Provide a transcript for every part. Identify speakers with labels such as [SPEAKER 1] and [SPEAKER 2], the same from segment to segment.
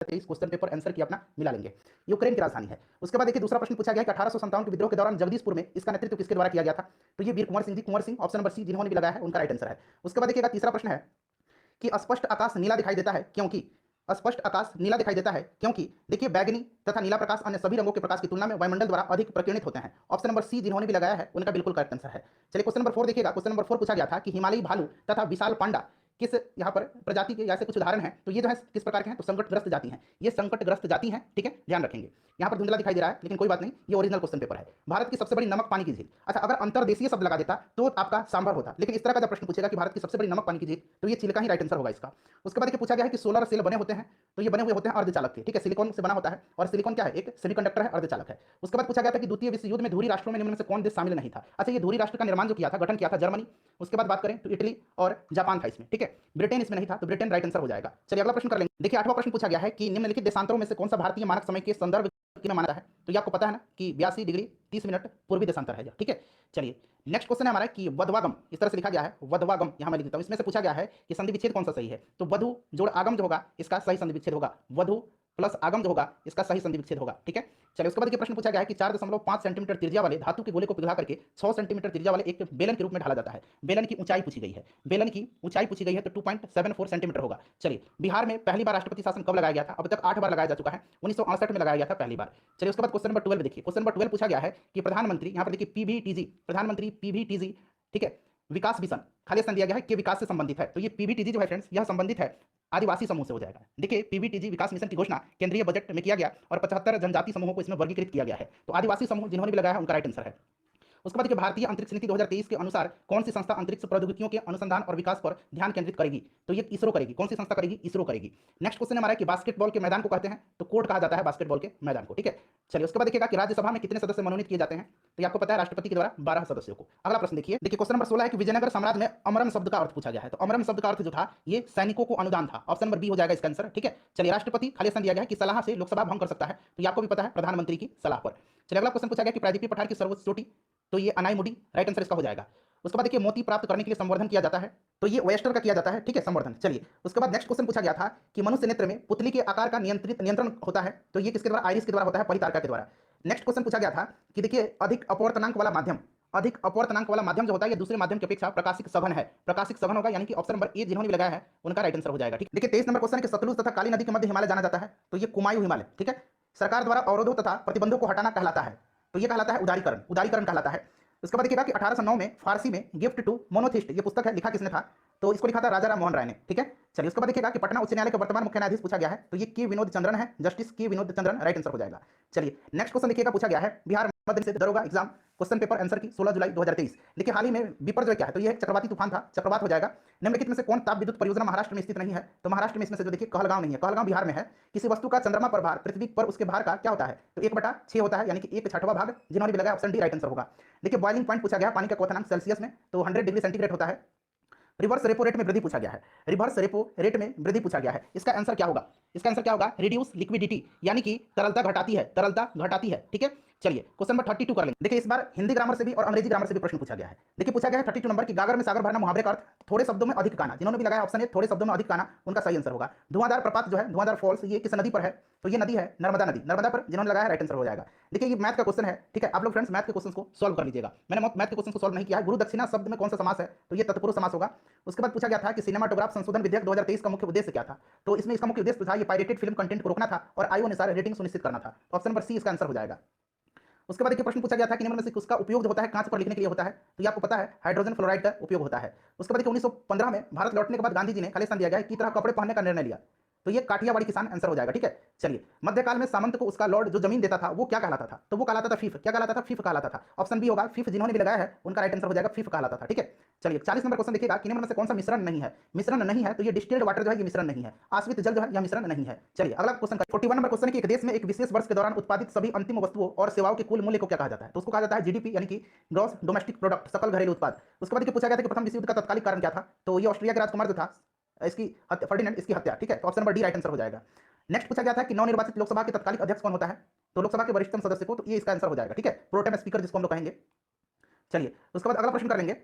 [SPEAKER 1] 2023 question paper answer की अपना मिला लेंगे। यूक्रेन की राजधानी है। उसके बाद देखिए दूसरा प्रश्न पूछा गया कि 1857 के विद्रोह के दौरान जगदीशपुर में इसका नेतृत्व किसके द्वारा किया गया था? तो ये वीर Kunwar Singh ji, Kunwar Singh option number C जिन्होंने भी लगाया है उनका राइट आंसर है। उसके बाद देखिएगा तीसरा प्रश्न है कि स्पष्ट आकाश नीला दिखाई देता है क्योंकि? स्पष्ट आकाश नीला दिखाई देता है क्योंकि देखिए बैगनी तथा नीला प्रकाश अन्य सभी रंगों के प्रकाश की तुलना में वायुमंडल द्वारा अधिक प्रकीर्णित होते हैं। ऑप्शन नंबर सी जिन्होंने भी लगाया है उनका बिल्कुल करेक्ट आंसर है। चलिए क्वेश्चन नंबर 4 देखिएगा। क्वेश्चन नंबर 4 पूछा गया था कि हिमालयी भालू तथा विशाल पांडा किस यहाँ पर प्रजाति के ऐसे कुछ उदाहरण हैं? तो ये जो है किस प्रकार के हैं? तो संकटग्रस्त जाति हैं। ये संकटग्रस्त जाति हैं, ठीक है, ध्यान रखेंगे। यहाँ पर धुंधला दिखाई दे रहा है लेकिन कोई बात नहीं, ये ओरिजिनल क्वेश्चन पेपर है। भारत की सबसे बड़ी नमक पानी की झील। अच्छा, अगर अंतर्देशीय शब्द लगा देता तो आपका सांभर होता, लेकिन इस तरह का जब प्रश्न पूछेगा कि भारत की सबसे बड़ी नमक पानी की झील, तो ये चिल्का ही राइट आंसर होगा इसका। उसके बाद पूछा गया है कि सोलर सेल बने होते हैं, तो ये बने हुए होते हैं अर्धचालक के, ठीक है, सिलिकॉन से बना होता है और सिलिकॉन क्या है? एक सेमीकंडक्टर है, अर्धचालक है। उसके बाद पूछा गया था कि द्वितीय विश्व युद्ध में धुरी राष्ट्रों में निम्न में से कौन देश शामिल नहीं था? अच्छा, ये धुरी राष्ट्र का निर्माण जो किया था, गठन किया था जर्मनी। उसके बाद बात करें तो इटली और जापान था इसमें, ठीक है, ब्रिटेन इसमें नहीं था, तो ब्रिटेन राइट आंसर हो जाएगा। चलिए अगला प्रश्न कर लेंगे। देखिए 8वां प्रश्न पूछा गया है कि निम्नलिखित देशांतरों में से कौन सा भारतीय मानक समय के संदर्भ में माना जाता है? तो ये आपको पता है ना कि 82 डिग्री 30 मिनट पूर्वी देशांतर है, ठीक है। चलिए नेक्स्ट क्वेश्चन है हमारा कि वधवागम, इस तरह से लिखा गया है वधवागम, यहां मैं लिख देता हूं। इसमें से पूछा गया है कि संधि विच्छेद कौन सा सही है? तो वधु जोड़ आगम जो होगा इसका सही संधि विच्छेद होगा, वधु प्लस आगम जो होगा इसका सही संधि विच्छेद होगा, ठीक है। चलिए उसके बाद ये प्रश्न पूछा गया है कि 4.5 सेंटीमीटर त्रिज्या वाले धातु के गोले को पिघला करके 6 सेंटीमीटर त्रिज्या वाले एक बेलन के रूप में ढाला जाता है। बेलन की ऊंचाई पूछी गई है, बेलन की ऊंचाई पूछी गई है, तो 2.74 सेंटीमीटर होगा। चलिए बिहार में पहली बार राष्ट्रपति शासन कब लगाया गया था? अब तक 8 बार लगाया जा चुका है, 1968 में लगाया गया था पहली बार। चलिए उसके बाद क्वेश्चन नंबर 12 देखिए। क्वेश्चन नंबर 12 पूछा गया है कि प्रधानमंत्री, यहाँ पर देखिए पीबीटीजी, प्रधानमंत्री पीबीटीजी, ठीक है, विकास मिशन, खाली स्थान दिया गया है कि विकास से संबंधित है, तो ये पीबीटीजी जो है फ्रेंड्स यह संबंधित है आदिवासी समूह से हो जाएगा। देखिए पीबीटीजी विकास मिशन की घोषणा केंद्रीय बजट में किया गया और 75 जनजाति समूहों को इसमें वर्गीकृत किया गया है, तो आदिवासी समूह जिन्होंने भी लगाया है उनका राइट आंसर है। उसके बाद भारतीय अंतरिक्ष नीति 2023 के अनुसार कौन सी संस्था अंतरिक्ष प्रौद्योगिकियों के अनुसंधान और विकास पर ध्यान केंद्रित करेगी? तो ये इसरो करेगी। कौन सी संस्था करेगी? इसरो करेगी। नेक्स्ट क्वेश्चन हमारा है कि बास्केटबॉल के मैदान को कहते हैं, तो कोर्ट कहा जाता है बास्केटबॉल के मैदान को, ठीक है। चलिए उसके बाद देखिएगा कि राज्यसभा में कितने सदस्य मनोनीत किए जाते हैं? तो ये आपको पता है राष्ट्रपति के द्वारा 12 सदस्यों को। अगला प्रश्न देखिए। क्वेश्चन नंबर 16 है कि विजयनगर साम्राज्य में अमरम शब्द का अर्थ पूछा गया है, तो अमरम शब्द का अर्थ जो था ये सैनिकों को अनुदान था। ऑप्शन नंबर बी हो जाएगा इसका आंसर, ठीक है। चलिए राष्ट्रपति खाली स्थान दिया गया है कि सलाह से लोकसभा भंग कर सकता है, तो ये आपको भी पता है प्रधानमंत्री की सलाह पर। चलिए अगला क्वेश्चन पूछा गया कि प्रायद्वीपीय पठार की सर्वोच्च चोटी, तो ये अनाईमुडी राइट आंसर इसका हो जाएगा। उसके बाद देखिए मोती प्राप्त करने के लिए संवर्धन किया जाता है, तो ये ओयस्टर का किया जाता है, ठीक है, संवर्धन। चलिए उसके बाद नेक्स्ट क्वेश्चन पूछा गया था कि मनुष्य नेत्र में पुतली के आकार का नियंत्रण होता है, तो ये किसके द्वारा? आइरिस के द्वारा होता है, परितारका के द्वारा। नेक्स्ट क्वेश्चन पूछा गया था कि देखिए अधिक अपवर्तनांक वाला माध्यम, अधिक अपवर्तनांक वाला माध्यम जो होता है ये दूसरे माध्यम की अपेक्षा प्रकाशिक सघन है, प्रकाशिक सघन होगा, यानी कि ऑप्शन नंबर ए जिन्होंने भी लगाया है उनका राइट आंसर हो जाएगा, ठीक। देखिए 23 नंबर क्वेश्चन है कि सतलुज तथा काली नदी के मध्य हिमालय जाना जाता है, तो ये कुमायूं हिमालय, ठीक है, सरकार द्वारा अवरोधों तथा प्रतिबंधों को हटाना कहलाता है, तो ये कहलाता है उदारीकरण, उदारीकरण कहलाता है। उसके बाद देखिएगा कि 1809 में फारसी में गिफ्ट टू मोनोथिस्ट ये पुस्तक है, लिखा किसने था? तो इसको लिखा था राजा राम मोहन राय ने, ठीक है। चलिए उसके बाद देखिएगा कि पटना उच्च न्यायालय के वर्तमान मुख्य न्यायाधीश पूछा गया है, तो ये के विनोद चंद्रन है, जस्टिस के विनोद चंद्रन राइट आंसर हो जाएगा। चलिए नेक्स्ट क्वेश्चन देखिएगा पूछा गया है बिहार मध्य निषेध दरोगा एग्जाम क्वेश्चन पेपर आंसर की 16 जुलाई 2023। देखिए हाल ही में विपर जो क्या है, तो ये चक्रवाती तूफान था, चक्रवात हो जाएगा। निम्नलिखित में से कौन ताप विद्युत परियोजना महाराष्ट्र में स्थित नहीं है? तो महाराष्ट्र में इसमें से जो देखिए कहलगांव नहीं है, कहलगांव बिहार में है। किसी वस्तु का चंद्रमा पर भार पृथ्वी पर उसके भार का क्या होता है? तो 1/6 होता है, यानी कि 1/6वां भाग, जिन्होंने भी लगाया ऑप्शन डी राइट आंसर होगा। देखिए बॉइलिंग पॉइंट पूछा गया पानी का क्वथनांक सेल्सियस में, तो 100 डिग्री सेंटीग्रेड होता है। रिवर्स रेपो रेट में वृद्धि पूछा गया है, रिवर्स रेपो रेट में वृद्धि पूछा गया है, इसका आंसर क्या होगा? इसका आंसर क्या होगा? रिड्यूस लिक्विडिटी, यानी कि तरलता घटाती है, तरलता घटाती है, ठीक है। चलिए क्वेश्चन नंबर 32 कर लेंगे। देखिए इस बार हिंदी ग्रामर से भी और अंग्रेजी ग्रामर से भी प्रश्न पूछा गया है। देखिए पूछा गया है 32 नंबर की गागर में सागर भरना मुहावरे का अर्थ थोड़े शब्दों में अधिक कहना, जिन्होंने भी लगाया ऑप्शन ए थोड़े शब्दों में अधिक कहना उनका सही आंसर होगा। धुआंधार प्रपात जो है, धुआंधार फॉल्स, ये किस नदी पर है? तो ये नदी है नर्मदा नदी, नर्मदा पर जिन्होंने लगाया राइट आंसर हो जाएगा। देखिए ये मैथ का क्वेश्चन है, ठीक है, आप लोग फ्रेंड्स मैथ के क्वेश्चन को सॉल्व कर लीजिएगा। मैंने मैथ के क्वेश्चन को सॉल्व नहीं किया है। गुरु दक्षिणा शब्द में कौन सा समास है? तो ये तत्पुरुष समास होगा। उसके बाद पूछा गया था कि सिनेमाटोग्राफ संशोधन विधेयक 2023 का मुख्य उद्देश्य क्या था? तो इसमें इसका मुख्य उद्देश्य था ये पायरेटेड फिल्म कंटेंट को रोकना था और आयु अनुसार रेटिंग सुनिश्चित करना था, तो ऑप्शन नंबर सी इसका आंसर हो जाएगा। उसके बाद देखिए प्रश्न पूछा गया था कि निम्न में से किसका उपयोग जो होता है कांच पर लिखने के लिए होता है? तो ये आपको पता है हाइड्रोजन फ्लोराइड का उपयोग होता है। उसके बाद देखिए 1915 में भारत लौटने के बाद गांधी जी ने खाली स्थान दिया गया है की तरह कपड़े पहनने का निर्णय लिया, तो ये काठियावाड़ी किसान आंसर हो जाएगा, ठीक है। चलिए मध्यकाल में सामंत को उसका लॉर्ड जो जमीन देता था वो क्या कहलाता था? तो वो कहलाता था फीफ, क्या कहलाता था? फीफ कहलाता था। ऑप्शन बी होगा फीफ, जिन्होंने भी लगाया है उनका राइट आंसर हो जाएगा फीफ कहलाता था, ठीक है। चलिए 40 नंबर क्वेश्चन देखिएगा कि निम्न में से कौन सा मिश्रण नहीं है? मिश्रण नहीं है, तो ये डिस्टिल्ड वाटर जो है ये मिश्रण नहीं है, आश्रित जल जो है यह मिश्रण नहीं है। चलिए अगला क्वेश्चन 41 नंबर क्वेश्चन है कि एक देश में एक विशेष वर्ष के दौरान उत्पादित सभी अंतिम वस्तुओं और सेवाओं के कुल मूल्य को क्या कहा जाता है? तो उसको कहा जाता है जीडीपी, यानी कि ग्रॉस डोमेस्टिक प्रोडक्ट, सकल घरेलू उत्पाद। उसके बाद देखिए पूछा गया था कि प्रथम विश्व युद्ध का तत्कालिक कारण क्या था? तो ये ऑस्ट्रेलिया के राजकुमार जो था इसकी फर्डिनेंड, इसकी हत्या, ठीक है, तो option number D right answer हो जाएगा। नेक्स्ट पूछा गया था कि नवनिर्वाचित लोकसभा के तत्कालिक अध्यक्ष कौन होता है? तो लोकसभा के वरिष्ठतम सदस्य को, तो ये इसका आंसर हो जाएगा, ठीक है, प्रोटेम स्पीकर जिसको हम लोग कहेंगे। चलिए उसके बाद अगला प्रश्न कर लेंगे।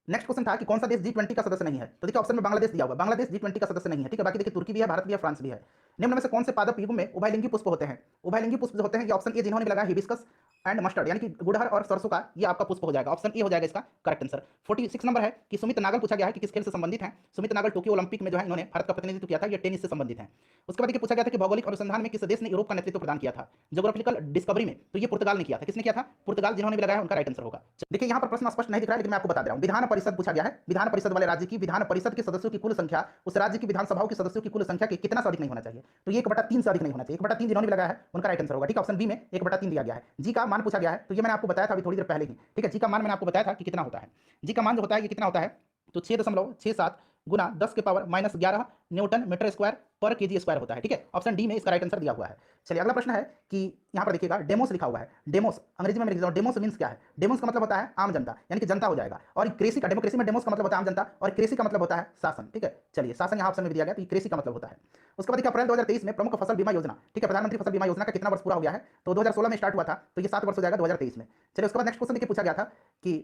[SPEAKER 1] नेक्स्ट क्वेश्चन था कि कौन सा देश G20 का सदस्य नहीं है? तो देखिए ऑप्शन में बांग्लादेश दिया हुआ, बांग्लादेश G20 का सदस्य नहीं है, ठीक है। बाकी देखिए तुर्की भी है, भारत भी है, फ्रांस भी है। निम्न में से कौन से पादप युग में उभयलिंगी पुष्प होते हैं? उभयलिंगी पुष्प जो होते हैं, ये ऑप्शन ए जिन्होंने भी लगाया हिबिस्कस एंड मस्टर्ड, यानी कि गुड़हल और सरसों का ये आपका पुष्प हो जाएगा। ऑप्शन ए हो जाएगा इसका करेक्ट आंसर। 46 नंबर है कि सुमित नागल पूछा गया है कि किस खेल से संबंधित है। सुमित नागल टोक्यो ओलंपिक में जो है इन्होंने भारत का प्रतिनिधित्व किया था, ये टेनिस से संबंधित है। उसके बाद ये पूछा गया था कि भौगोलिक अनुसंधान में किस देश ने यूरोप का नेतृत्व प्रदान किया था? ज्योग्राफिकल डिस्कवरी में, तो ये पुर्तगाल ने किया था। किसने किया था? पुर्तगाल। जिन्होंने भी लगाया उनका राइट आंसर होगा। देखिए यहाँ पर प्रश्न स्पष्ट नहीं दिख रहा है, लेकिन मैं आपको बता दे रहा हूँ। विधान परिषद पूछा गया है, विधान परिषद वाले राज्य की विधान परिषद के सदस्यों की कुल संख्या उस राज्य की विधानसभाओं के सदस्यों की कुल संख्या के कितना से अधिक नहीं होना चाहिए? तो ये 1/3 से अधिक नहीं होना चाहिए। 1/3 जिन्होंने भी लगाया है उनका राइट आंसर होगा। ठीक है, ऑप्शन बी में 1/3 दिया गया है। जी का मान पूछा गया है, तो ये मैंने आपको बताया था अभी थोड़ी देर पहले ही। ठीक है, जी का मान मैंने आपको बताया था कि कितना होता है। जी का मान जो होता है ये कितना होता है, तो 6.67 गुना 10 के पावर -11 न्यूटन मीटर स्क्वायर पर केजी स्क्वायर होता है। ठीक है, ऑप्शन डी में इसका राइट आंसर दिया हुआ है। चलिए अगला प्रश्न है कि यहाँ पर देखिएगा डेमोस लिखा हुआ है। डेमोस अंग्रेजी में मैं लिख देता हूँ, डेमोस मीन्स क्या है? डेमोस का मतलब होता है आम जनता, यानी कि जनता हो जाएगा। और क्रेसी का, डेमोक्रेसी में डेमोस का मतलब होता है आम जनता, और क्रेसी का मतलब होता है शासन। ठीक है, चलिए शासन यहाँ ऑप्शन में दिया गया, तो ये क्रेसी का मतलब होता है। उसके बाद अप्रैल 2023 में प्रमुख फसल बीमा योजना, ठीक है, प्रधानमंत्री फसल बीमा योजना का कितना वर्ष पूरा हो गया है? तो 2016 में स्टार्ट हुआ था, तो ये 7 वर्ष हो जाएगा 2023 में। चलिए उसके बाद नेक्स्ट क्वेश्चन देखिए पूछा गया था कि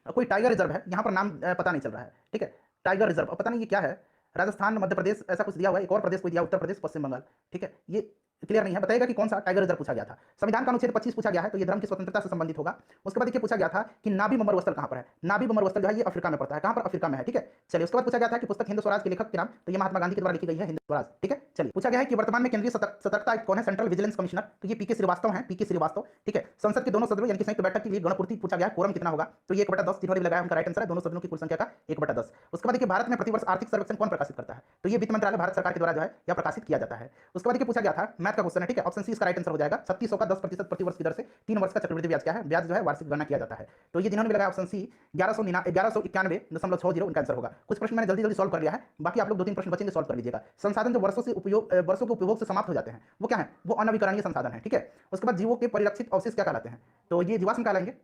[SPEAKER 1] कोई टाइगर रिजर्व है, यहाँ पर नाम पता नहीं चल रहा है। ठीक है, टाइगर रिजर्व पता नहीं ये क्या है, राजस्थान, मध्य प्रदेश, ऐसा कुछ दिया हुआ है। एक और प्रदेश कोई दिया, उत्तर प्रदेश, पश्चिम बंगाल। ठीक है, ये क्लियर नहीं है, बताइएगा कि कौन सा टाइगर रिजर्व पूछा गया था। संविधान का अनुच्छेद 25 पूछा गया है, तो ये धर्म की स्वतंत्रता से संबंधित होगा। उसके बाद देखिए पूछा गया था कि नाबी बमर वस्त्र कहाँ पर है? नाबी बमर वस्त्र जो है ये अफ्रीका में पड़ता है। कहाँ पर? अफ्रीका में है। ठीक है, चलिए उसके बाद पूछा गया था कि पुस्तक हिंद स्वराज के लेखक के नाम, तो ये महात्मा गांधी के द्वारा लिखी गई है हिंद स्वराज। ठीक है, चलिए पूछा गया है कि वर्तमान में केंद्रीय सतर्कता आयुक्त कौन है? सेंट्रल विजिलेंस कमिश्नर, तो ये पीके श्रीवास्तव है, पीके श्रीवास्तव। ठीक है, संसद के दोनों सदनों यानी कि संयुक्त बैठक के लिए गणपूर्ति पूछा गया है, कोरम कितना होगा? तो ये 1/10 जिन्होंने लगाया उनका राइट आंसर है, दोनों सदनों की कुल संख्या का 1/10। उसके बाद देखिए भारत में प्रतिवर्ष आर्थिक सर्वेक्षण कौन प्रकाशित करता है? तो ये वित्त मंत्रालय भारत सरकार के द्वारा जो है यह प्रकाशित किया जाता है। उसके बाद देखिए पूछा गया था मैथ का क्वेश्चन है। ठीक है, ऑप्शन सी इसका राइट आंसर हो जाएगा। 3700 का 10% प्रति वर्ष की दर से 3 वर्ष का चक्रवृद्धि ब्याज क्या है? ब्याज जो है वार्षिक गणना किया जाता है। तो ये जिन्होंने भी लगाया ऑप्शन सी 1191.60 उनका आंसर होगा। कुछ प्रश्न मैंने जल्दी जल्दी सॉल्व कर लिया है, बाकी आप लोग 2-3 प्रश्न बचेंगे, सॉल्व कर लीजिएगा। संसाधन जो वर्षों के उपयोग से समाप्त हो जाते हैं वो क्या है? वो अनवीकरणीय संसाधन है। ठीक है, उसके बाद जीवों के परिरक्षित अवशेष क्या कहलाते हैं? तो ये जीवाश्म कहलाएंगे।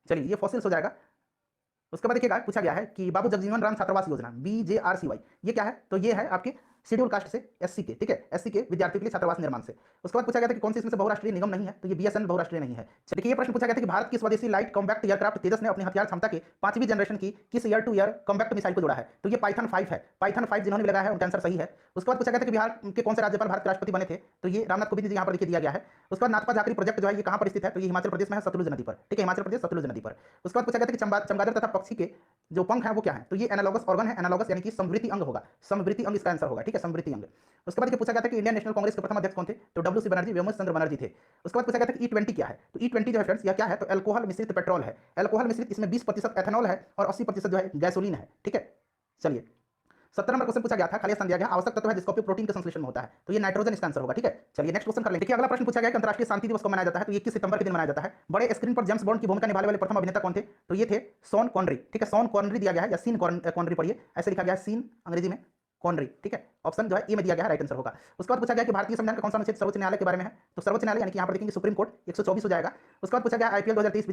[SPEAKER 1] चलिए ये फॉसिल्स हो जाएगा। उसके बाद देखिएगा पूछा गया है कि बाबू जगजीवन राम छात्रावास योजना BJRCY ये क्या है? तो ये है आपके शेड्यूल कास्ट से एससी के, ठीक है, एससी के विद्यार्थियों के लिए छात्रावास निर्माण से। उसके बाद पूछा गया था कि कौन सी इसमें से बहुराष्ट्रीय निगम नहीं है? तो ये BSNL बहुराष्ट्रीय नहीं है। चलिए ये प्रश्न पूछा गया था कि भारत की स्वदेशी लाइट कॉम्पैक्ट एयरक्राफ्ट तेजस ने अपनी हथियार क्षमता के 5वीं जनरेशन की किस air to air compact missile को जोड़ा है? तो ये पाइथन 5 है। पाइथन 5 जिन्होंने भी लगाया है उनका आंसर सही है। उसके बाद पूछा गया था कि बिहार के कौन से राज्यपाल भारत के राष्ट्रपति बने थे? तो ये रामनाथ कोविंद जी यहाँ पर लिख दिया गया है। उसके बाद नाथपा झाकरी प्रोजेक्ट जो है ये कहाँ पर स्थित है? तो ये हिमाचल प्रदेश में है, सतलुज नदी पर। ठीक है, हिमाचल प्रदेश सतलुज नदी पर। उसके बाद पूछा गया था कि चमगादड़ तथा पक्षी के जो पंख है वो क्या है? तो ये एनालॉगस ऑर्गन है, एनालॉगस यानी कि समवृत्ति अंग होगा, समवृत्ति अंग इसका आंसर होगा। ठीक है, समवृत्ति अंग। उसके बाद पूछा गया था कि इंडियन नेशनल कांग्रेस के प्रथम अध्यक्ष कौन थे? तो WC बनर्जी, व्योमेश चंद्र बनर्जी थे। उसके बाद पूछा गया था कि E20 क्या है? तो E20 जो है फ्रेंड्स यह क्या है? तो अल्कोहल मिश्रित पेट्रोल है। अल्कोहल मिश्रित, इसमें 20% एथेनॉल है और 80% जो है गैसोलीन है। ठीक है, चलिए 17 नंबर क्वेश्चन पूछा गया था, खाली स्थान दिया गया, आवश्यक तत्व है जिसका उपयोग प्रोटीन के संश्लेषण में होता है। तो ये नाइट्रोजन इसका आंसर होगा। ठीक है, चलिए नेक्स्ट क्वेश्चन कर लेंगे। देखिए अगला प्रश्न पूछा गया कि अंतरराष्ट्रीय शांति दिवस को मनाया जाता है? तो 21 सितंबर के दिन मनाया जाता है। बड़े स्क्रीन पर जेम्स बॉन्ड की भूमिका निभाने वाले प्रथम अभिनेता कौन थे? तो ये थे शॉन कॉनरी। ठीक है, शॉन कॉनरी दिया गया है या सीन कॉनरी पढ़िए, ऐसे लिखा गया है, सीन अंग्रेजी में, कॉनरी। ठीक है, ऑप्शन जो है ए में दिया गया है, राइट आंसर होगा। उसके बाद पूछा गया कि भारतीय संविधान का कौन सा अनुच्छेद सर्वोच्च न्यायालय के बारे में है? तो सर्वोच्च न्यायालय यानी कि यहाँ पर देखेंगे सुप्रीम कोर्ट 124 हो जाएगा। उसके बाद पूछा गया IPL 2023